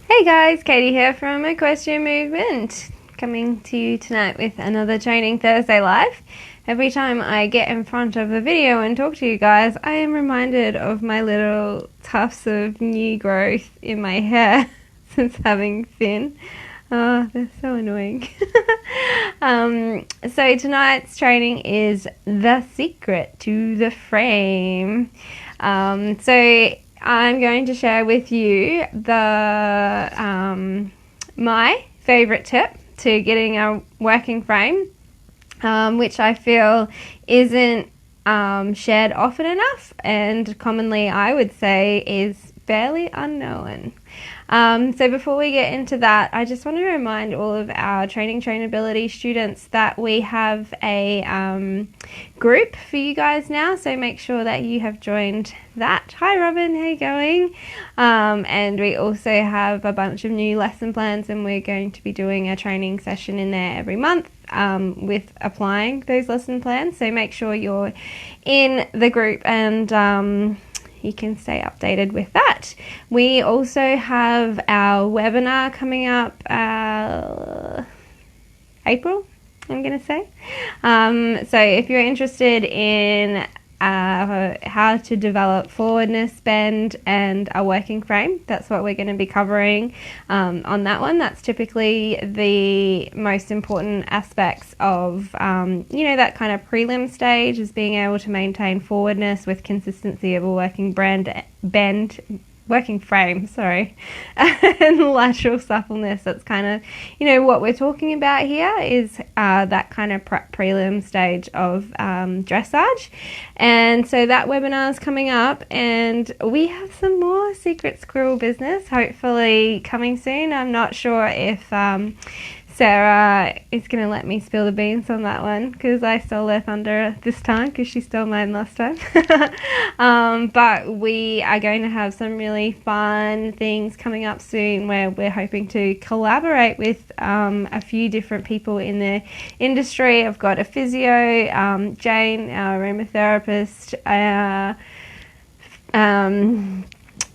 Hey guys, Katie here from Equestrian Movement, coming to you tonight with another Training Thursday Live. Every time I get in front of a video and talk to you guys, I am reminded of my little tufts of new growth in my hair since having Finn. Oh, they're so annoying. So tonight's training is the secret to the frame. So I'm going to share with you my favorite tip to getting a working frame, which I feel isn't shared often enough, and commonly I would say is fairly unknown. So before we get into that, I just want to remind all of our trainability students that we have a group for you guys now, so make sure that you have joined that. Hi Robin, how you going? And we also have a bunch of new lesson plans, and we're going to be doing a training session in there every month with applying those lesson plans, so make sure you're in the group and you can stay updated with that. We also have our webinar coming up April, I'm going to say. So if you're interested in how to develop forwardness, bend, and a working frame, that's what we're going to be covering on that one. That's typically the most important aspects of that kind of prelim stage, is being able to maintain forwardness with consistency of a working working frame, and lateral suppleness. That's kind of, what we're talking about here is that kind of prelim stage of dressage. And so that webinar is coming up, and we have some more secret squirrel business hopefully coming soon. I'm not sure if Sarah is going to let me spill the beans on that one, because I stole her thunder this time because she stole mine last time. But we are going to have some really fun things coming up soon where we're hoping to collaborate with a few different people in the industry. I've got a physio, Jane, our aromatherapist,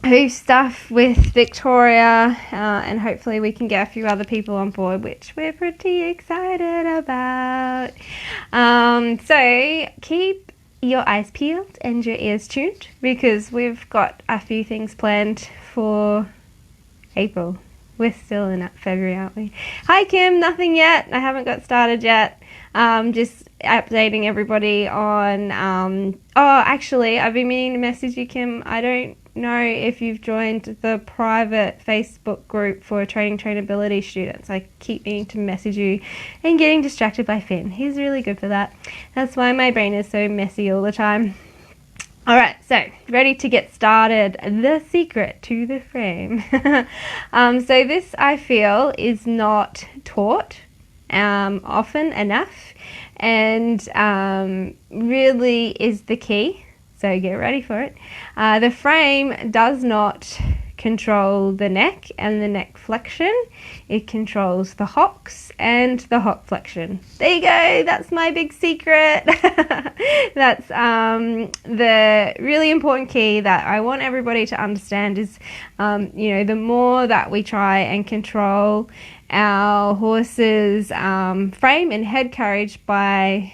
who's stuff with Victoria, and hopefully we can get a few other people on board, which we're pretty excited about. So keep your eyes peeled and your ears tuned, because we've got a few things planned for April. We're still in February, aren't we? Hi Kim, nothing yet. I haven't got started yet. Just updating everybody on actually, I've been meaning to message you, Kim. I don't know if you've joined the private Facebook group for trainability students. I keep meaning to message you and getting distracted by Finn. He's really good for that. That's why my brain is so messy all the time. Alright, so ready to get started. The secret to the frame. So this, I feel, is not taught often enough, and really is the key. So get ready for it. The frame does not control the neck and the neck flexion. It controls the hocks and the hock flexion. There you go. That's my big secret. That's the really important key that I want everybody to understand is, the more that we try and control our horse's frame and head carriage by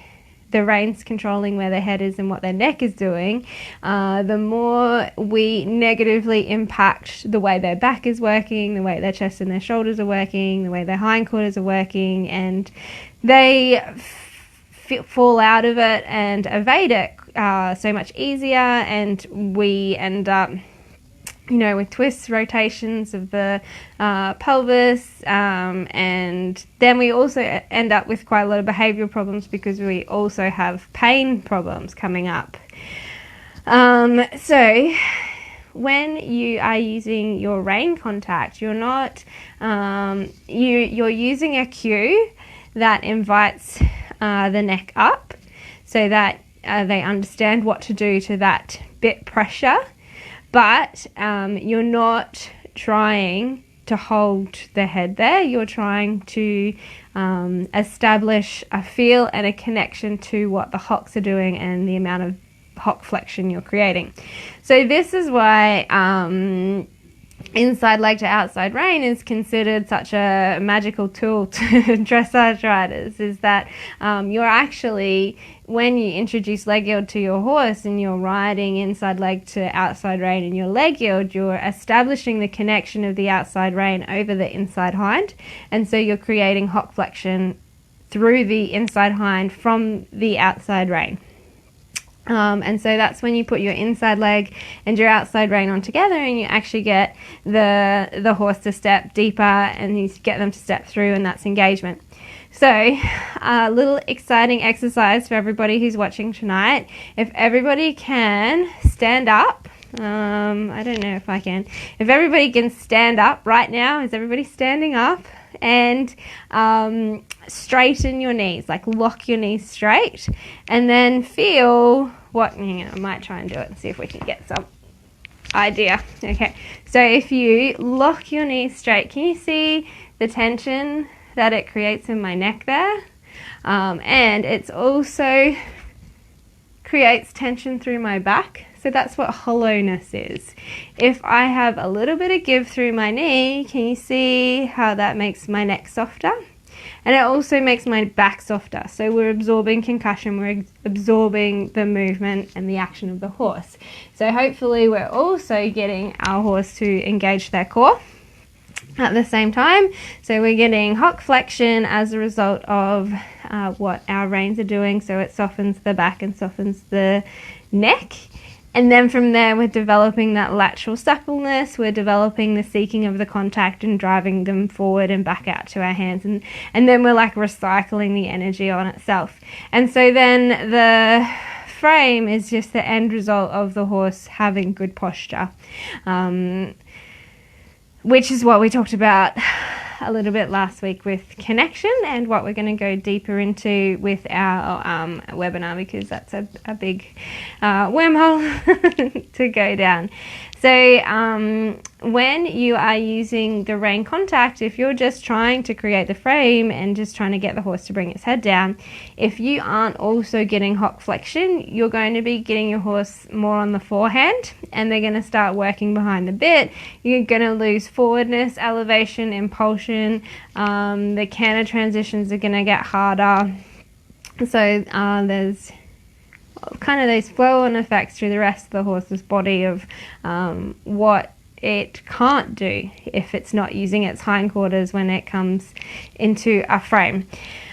the reins controlling where their head is and what their neck is doing, the more we negatively impact the way their back is working, the way their chest and their shoulders are working, the way their hindquarters are working, and they fall out of it and evade it so much easier, and we end up with twists, rotations of the pelvis, and then we also end up with quite a lot of behavioural problems, because we also have pain problems coming up. So when you are using your rein contact, you're not you're using a cue that invites the neck up, so that they understand what to do to that bit pressure. But you're not trying to hold the head there. You're trying to establish a feel and a connection to what the hocks are doing and the amount of hock flexion you're creating. So this is why inside leg to outside rein is considered such a magical tool to dressage riders, is that you're actually, when you introduce leg yield to your horse and you're riding inside leg to outside rein in your leg yield, you're establishing the connection of the outside rein over the inside hind, and so you're creating hock flexion through the inside hind from the outside rein. And so that's when you put your inside leg and your outside rein on together, and you actually get the horse to step deeper, and you get them to step through, and that's engagement. So a little exciting exercise for everybody who's watching tonight. If everybody can stand up, I don't know if I can. If everybody can stand up right now, is everybody standing up? And straighten your knees, like lock your knees straight, and then feel what, I might try and do it and see if we can get some idea. Okay, so if you lock your knees straight, can you see the tension that it creates in my neck there? And it's also creates tension through my back. So that's what hollowness is. If I have a little bit of give through my knee, can you see how that makes my neck softer? And it also makes my back softer. So we're absorbing concussion, we're absorbing the movement and the action of the horse. So hopefully we're also getting our horse to engage their core at the same time. So we're getting hock flexion as a result of what our reins are doing. So it softens the back and softens the neck. And then from there, we're developing that lateral suppleness, we're developing the seeking of the contact and driving them forward and back out to our hands. And then we're like recycling the energy on itself. And so then the frame is just the end result of the horse having good posture, which is what we talked about a little bit last week with connection, and what we're going to go deeper into with our webinar, because that's a big wormhole to go down. So when you are using the rein contact, if you're just trying to create the frame and just trying to get the horse to bring its head down, if you aren't also getting hock flexion, you're going to be getting your horse more on the forehand, and they're going to start working behind the bit. You're going to lose forwardness, elevation, impulsion. The canter transitions are going to get harder. So there's kind of those flow-on effects through the rest of the horse's body of what it can't do if it's not using its hindquarters when it comes into a frame.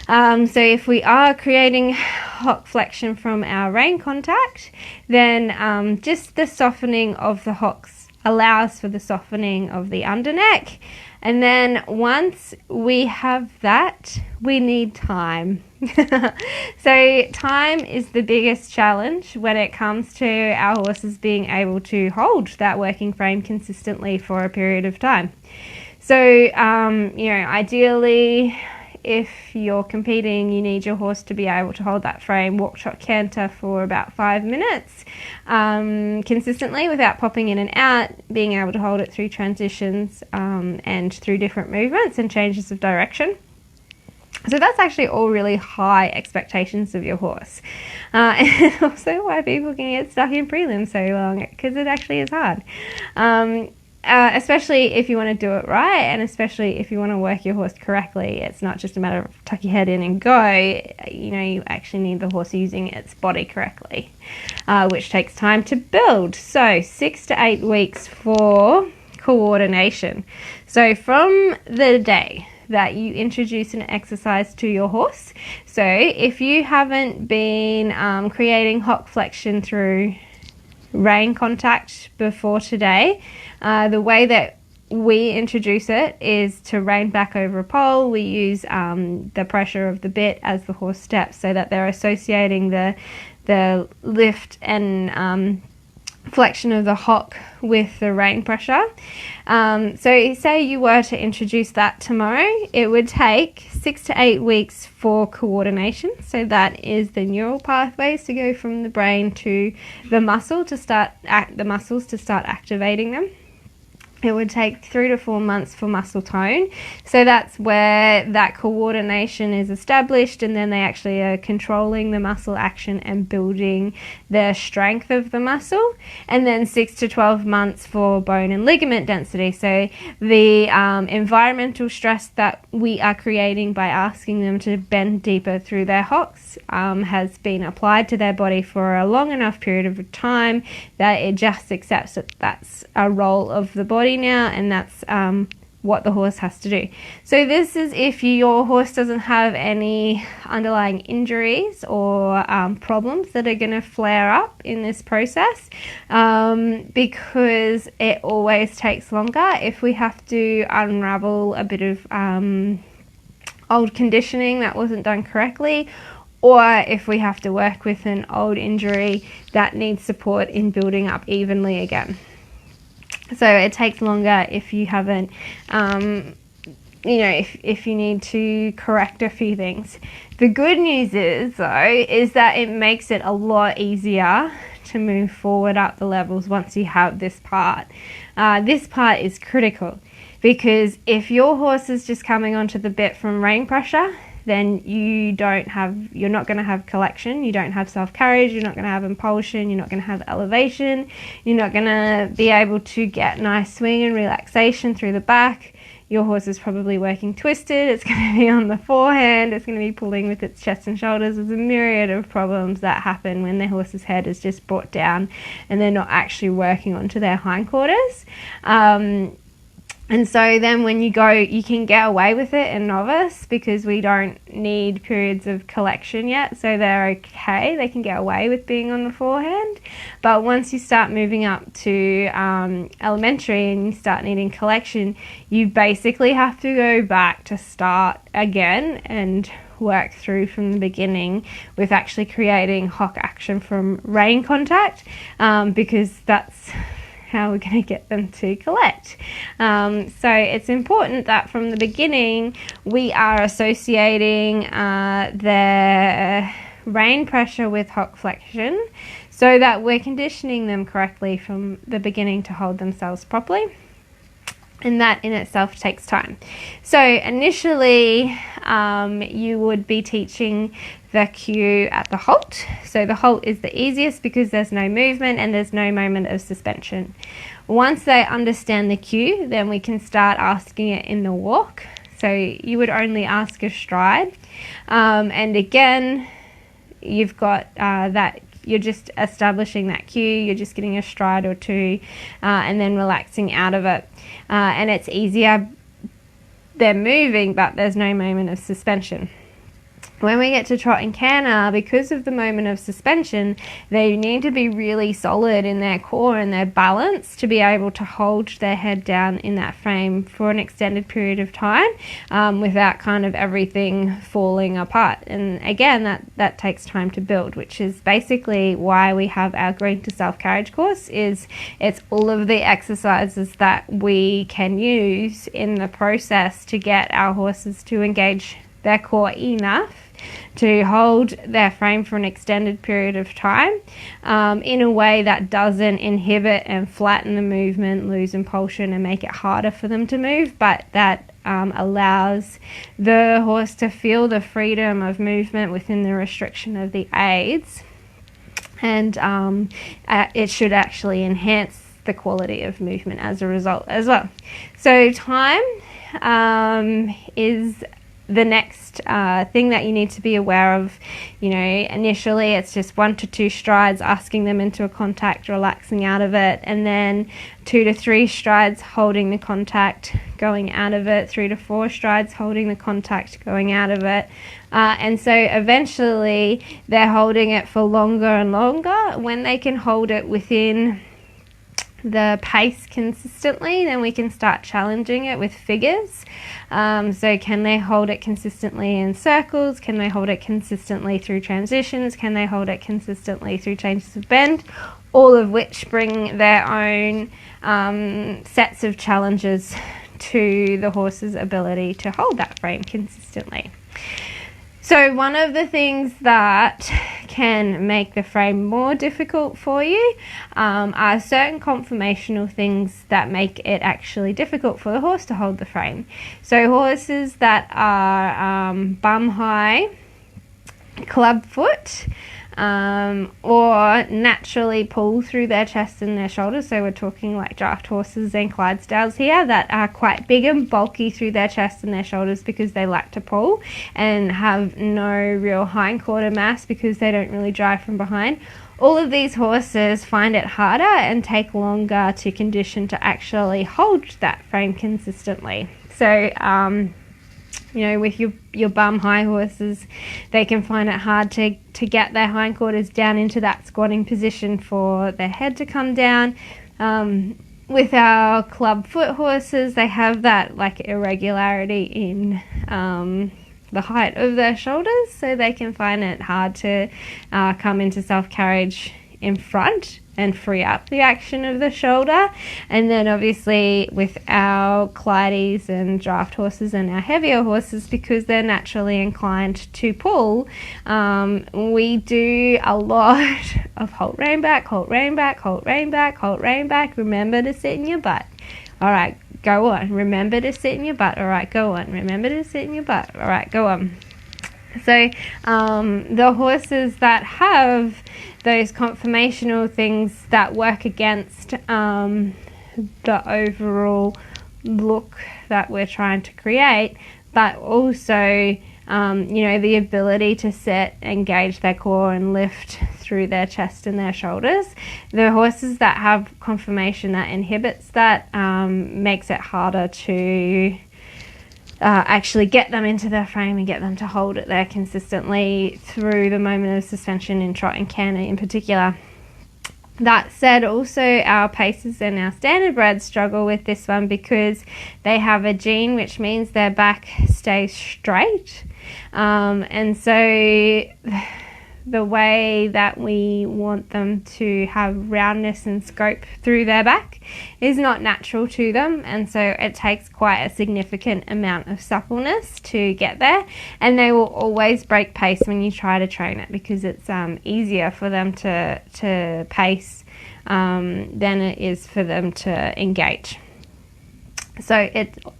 So if we are creating hock flexion from our rein contact, then just the softening of the hocks allows for the softening of the underneck. And then once we have that, we need time. So time is the biggest challenge when it comes to our horses being able to hold that working frame consistently for a period of time. So, ideally, if you're competing, you need your horse to be able to hold that frame, walk, trot, canter for about 5 minutes consistently without popping in and out, being able to hold it through transitions and through different movements and changes of direction. So that's actually all really high expectations of your horse. And also why people can get stuck in prelims so long, because it actually is hard. Especially if you want to do it right, and especially if you want to work your horse correctly. It's not just a matter of tuck your head in and go. You actually need the horse using its body correctly, which takes time to build. So 6 to 8 weeks for coordination. So from the day that you introduce an exercise to your horse, so if you haven't been creating hock flexion through rein contact before today, the way that we introduce it is to rein back over a pole. We use the pressure of the bit as the horse steps, so that they're associating the lift and flexion of the hock with the rein pressure. So say you were to introduce that tomorrow, it would take 6 to 8 weeks for coordination. So that is the neural pathways to go from the brain to the muscle to start the muscles to start activating them. It would take 3 to 4 months for muscle tone. So that's where that coordination is established, and then they actually are controlling the muscle action and building the strength of the muscle. And then 6 to 12 months for bone and ligament density. So the environmental stress that we are creating by asking them to bend deeper through their hocks has been applied to their body for a long enough period of time that it just accepts that that's a role of the body now, and that's what the horse has to do. So this is if your horse doesn't have any underlying injuries or problems that are going to flare up in this process, because it always takes longer if we have to unravel a bit of old conditioning that wasn't done correctly, or if we have to work with an old injury that needs support in building up evenly again. So it takes longer if you haven't, if you need to correct a few things. The good news is, though, is that it makes it a lot easier to move forward up the levels once you have this part. This part is critical, because if your horse is just coming onto the bit from rein pressure, then you're not going to have collection, you don't have self-carriage, you're not going to have impulsion, you're not going to have elevation, you're not going to be able to get nice swing and relaxation through the back. Your horse is probably working twisted, it's going to be on the forehand, it's going to be pulling with its chest and shoulders. There's a myriad of problems that happen when the horse's head is just brought down and they're not actually working onto their hindquarters. And so then when you go, you can get away with it in novice because we don't need periods of collection yet. So they're okay. They can get away with being on the forehand. But once you start moving up to elementary and you start needing collection, you basically have to go back to start again and work through from the beginning with actually creating hock action from rein contact, because that's how we're going to get them to collect. So it's important that from the beginning we are associating their rein pressure with hock flexion, so that we're conditioning them correctly from the beginning to hold themselves properly. And that in itself takes time. So initially you would be teaching the cue at the halt. So the halt is the easiest because there's no movement and there's no moment of suspension. Once they understand the cue, then we can start asking it in the walk. So you would only ask a stride. And again, you've got that. You're just establishing that cue, you're just getting a stride or two and then relaxing out of it. And it's easier, they're moving, but there's no moment of suspension. When we get to trot and canter, because of the moment of suspension, they need to be really solid in their core and their balance to be able to hold their head down in that frame for an extended period of time without kind of everything falling apart. And again, that takes time to build, which is basically why we have our Green to Self-Carriage course. It's all of the exercises that we can use in the process to get our horses to engage their core enough to hold their frame for an extended period of time in a way that doesn't inhibit and flatten the movement, lose impulsion and make it harder for them to move, but that allows the horse to feel the freedom of movement within the restriction of the aids, and it should actually enhance the quality of movement as a result as well. So time is the next thing that you need to be aware of. Initially it's just 1 to 2 strides, asking them into a contact, relaxing out of it, and then 2 to 3 strides, holding the contact, going out of it, 3 to 4 strides, holding the contact, going out of it. And so eventually they're holding it for longer and longer. When they can hold it within the pace consistently, then we can start challenging it with figures. So can they hold it consistently in circles? Can they hold it consistently through transitions? Can they hold it consistently through changes of bend? All of which bring their own sets of challenges to the horse's ability to hold that frame consistently. So one of the things that can make the frame more difficult for you are certain conformational things that make it actually difficult for the horse to hold the frame. So horses that are bum high, club foot, or naturally pull through their chest and their shoulders. So we're talking like draft horses and Clydesdales here that are quite big and bulky through their chest and their shoulders because they like to pull and have no real hindquarter mass because they don't really drive from behind. All of these horses find it harder and take longer to condition to actually hold that frame consistently. So with your bum high horses, they can find it hard to get their hindquarters down into that squatting position for their head to come down. With our club foot horses, they have that like irregularity in the height of their shoulders, so they can find it hard to come into self-carriage in front and free up the action of the shoulder. And then obviously with our Clydes and draft horses and our heavier horses, because they're naturally inclined to pull, we do a lot of halt, rein back, halt, rein back, halt, rein back, halt, rein back. Remember to sit in your butt. All right, go on. Remember to sit in your butt. All right, go on. Remember to sit in your butt. All right, go on. So the horses that have those conformational things that work against the overall look that we're trying to create, but also the ability to sit, engage their core and lift through their chest and their shoulders. The horses that have conformation that inhibits that makes it harder to actually get them into their frame and get them to hold it there consistently through the moment of suspension in trot and canter in particular. That said, also our pacers and our standardbreds struggle with this one because they have a gene which means their back stays straight, and so the way that we want them to have roundness and scope through their back is not natural to them, and so it takes quite a significant amount of suppleness to get there, and they will always break pace when you try to train it because it's easier for them to pace than it is for them to engage. So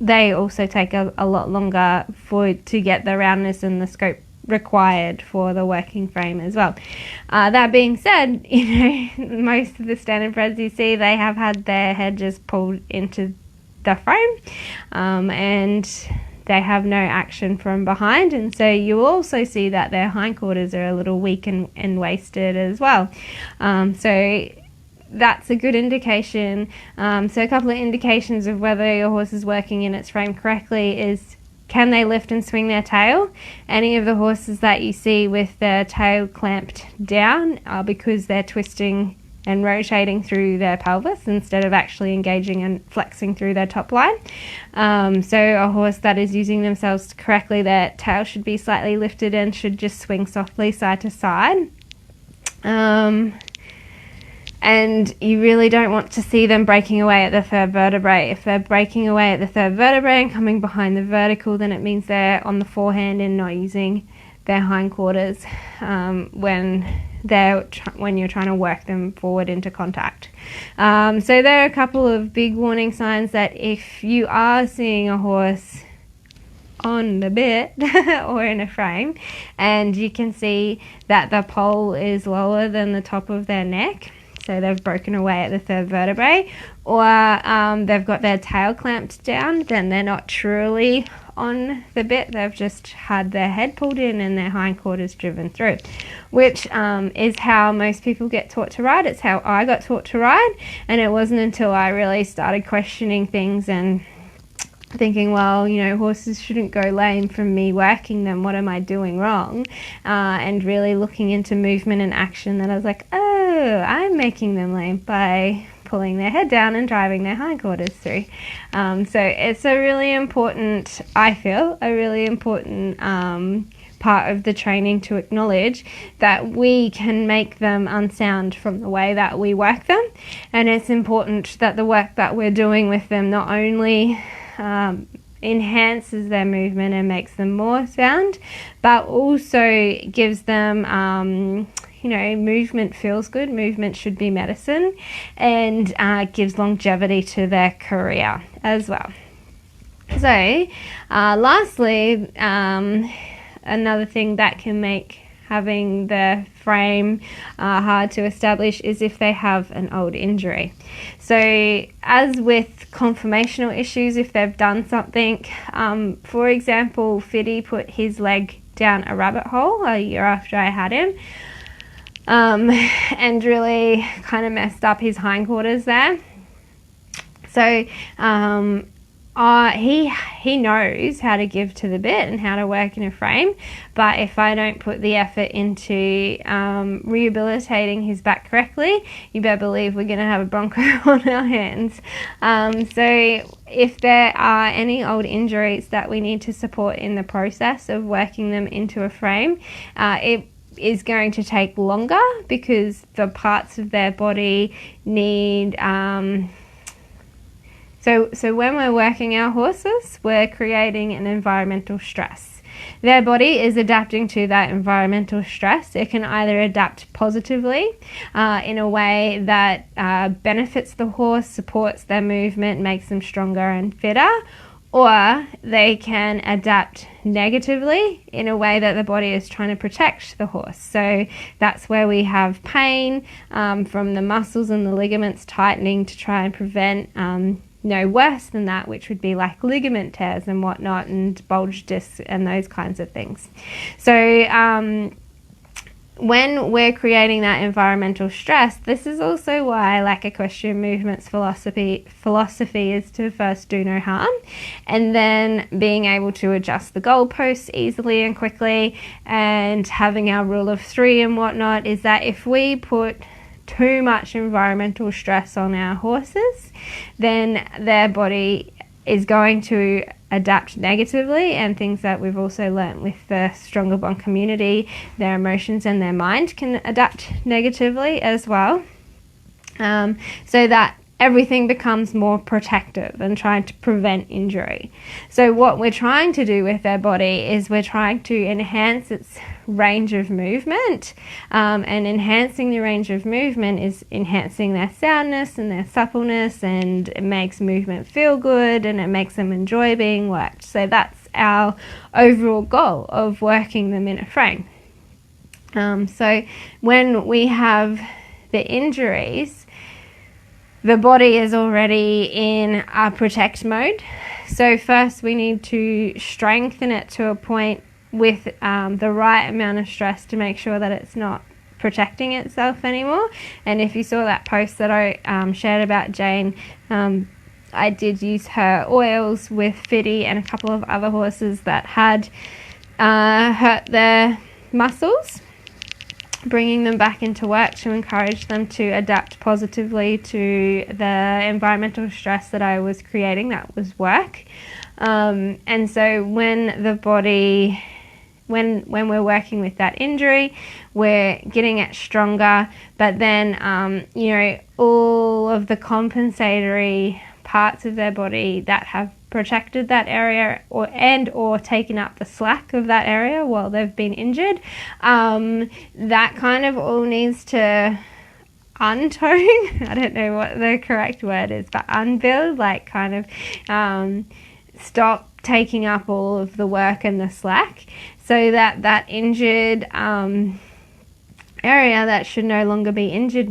they also take a lot longer to get the roundness and the scope required for the working frame as well. That being said, most of the standardbreds you see, they have had their head just pulled into the frame, and they have no action from behind, and so you will also see that their hindquarters are a little weak and wasted as well. So that's a good indication. So a couple of indications of whether your horse is working in its frame correctly is, can they lift and swing their tail? Any of the horses that you see with their tail clamped down are because they're twisting and rotating through their pelvis instead of actually engaging and flexing through their top line. So a horse that is using themselves correctly, their tail should be slightly lifted and should just swing softly side to side. And you really don't want to see them breaking away at the third vertebrae. If they're breaking away at the third vertebrae and coming behind the vertical, then it means they're on the forehand and not using their hindquarters when you're trying to work them forward into contact. So there are a couple of big warning signs that if you are seeing a horse on the bit or in a frame and you can see that the pole is lower than the top of their neck, so they've broken away at the third vertebrae, or they've got their tail clamped down, then they're not truly on the bit. They've just had their head pulled in and their hindquarters driven through, which is how most people get taught to ride. It's how I got taught to ride, and it wasn't until I really started questioning things and thinking, well, horses shouldn't go lame from me working them. What am I doing wrong? And really looking into movement and action, that I was like, oh, I'm making them lame by pulling their head down and driving their hindquarters through. So it's a really important, I feel, part of the training to acknowledge that we can make them unsound from the way that we work them. And it's important that the work that we're doing with them not only enhances their movement and makes them more sound, but also gives them movement feels good. Movement should be medicine, and gives longevity to their career as well. So lastly, another thing that can make having the frame hard to establish is if they have an old injury. So as with conformational issues, if they've done something, for example, Fiddy put his leg down a rabbit hole a year after I had him, and really kind of messed up his hindquarters there. So he knows how to give to the bit and how to work in a frame, but if I don't put the effort into rehabilitating his back correctly, you better believe we're going to have a bronco on our hands. So if there are any old injuries that we need to support in the process of working them into a frame, it is going to take longer because the parts of their body need... So when we're working our horses, we're creating an environmental stress. Their body is adapting to that environmental stress. It can either adapt positively in a way that benefits the horse, supports their movement, makes them stronger and fitter, or they can adapt negatively in a way that the body is trying to protect the horse. So that's where we have pain from the muscles and the ligaments tightening to try and prevent worse than that, which would be like ligament tears and whatnot, and bulge discs and those kinds of things. So when we're creating that environmental stress, this is also why, like, equestrian movements philosophy is to first do no harm, and then being able to adjust the goalposts easily and quickly, and having our rule of 3 and whatnot, is that if we put too much environmental stress on our horses, then their body is going to adapt negatively, and things that we've also learnt with the Stronger Bond community, their emotions and their mind can adapt negatively as well, so that everything becomes more protective and trying to prevent injury. So what we're trying to do with their body is we're trying to enhance its range of movement, and enhancing the range of movement is enhancing their soundness and their suppleness, and it makes movement feel good and it makes them enjoy being worked. So that's our overall goal of working them in a frame. So when we have the injuries, the body is already in a protect mode. So first we need to strengthen it to a point with the right amount of stress to make sure that it's not protecting itself anymore. And if you saw that post that I shared about Jane, I did use her oils with Fiddy and a couple of other horses that had hurt their muscles, bringing them back into work to encourage them to adapt positively to the environmental stress that I was creating. That was work. And so when the body, when we're working with that injury, we're getting it stronger, but then all of the compensatory parts of their body that have protected that area or taken up the slack of that area while they've been injured, that kind of all needs to untone. I don't know what the correct word is, but unbuild, like kind of stop taking up all of the work and the slack, so that that injured area that should no longer be injured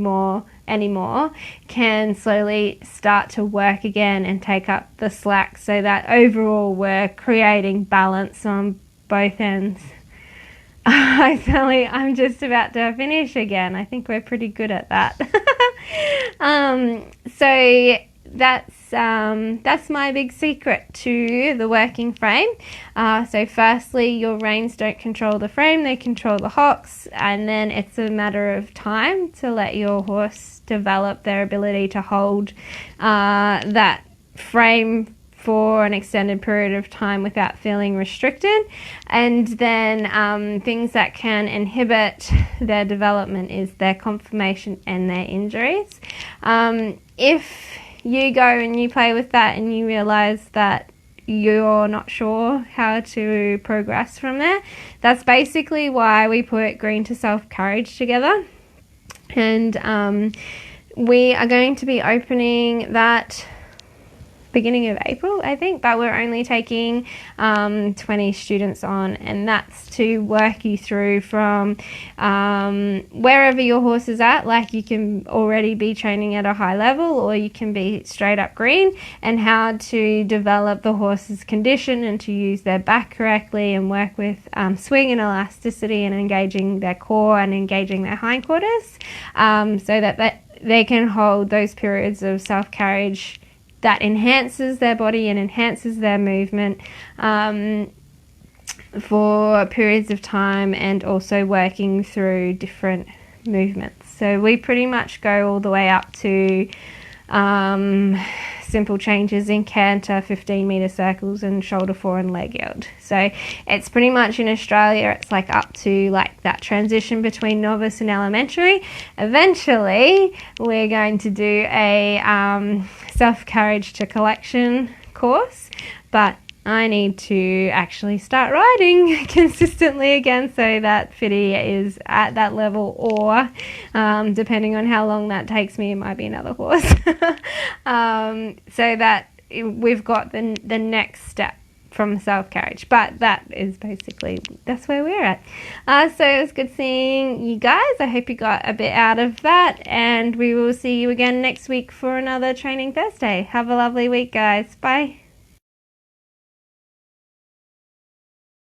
anymore can slowly start to work again and take up the slack, so that overall we're creating balance on both ends. I'm just about to finish again. I think we're pretty good at that. So that's my big secret to the working frame. So firstly, your reins don't control the frame, they control the hocks, and then it's a matter of time to let your horse develop their ability to hold that frame for an extended period of time without feeling restricted. And then things that can inhibit their development is their conformation and their injuries. If you go and you play with that and you realize that you're not sure how to progress from there, that's basically why we put Green to Self Courage together. And we are going to be opening that beginning of April, I think, but we're only taking 20 students on, and that's to work you through from wherever your horse is at. Like, you can already be training at a high level, or you can be straight up green, and how to develop the horse's condition and to use their back correctly and work with swing and elasticity and engaging their core and engaging their hindquarters, so that they can hold those periods of self-carriage that enhances their body and enhances their movement for periods of time, and also working through different movements. So we pretty much go all the way up to simple changes in canter, 15-meter circles, and shoulder fore and leg yield. So it's pretty much, in Australia, it's like up to like that transition between novice and elementary. Eventually we're going to do a self-carriage to collection course, but I need to actually start riding consistently again, so that Fitty is at that level, or depending on how long that takes me, it might be another horse. So that we've got the next step from self-carriage. But that is basically, that's where we're at. So it was good seeing you guys. I hope you got a bit out of that, and we will see you again next week for another Training Thursday. Have a lovely week, guys. Bye.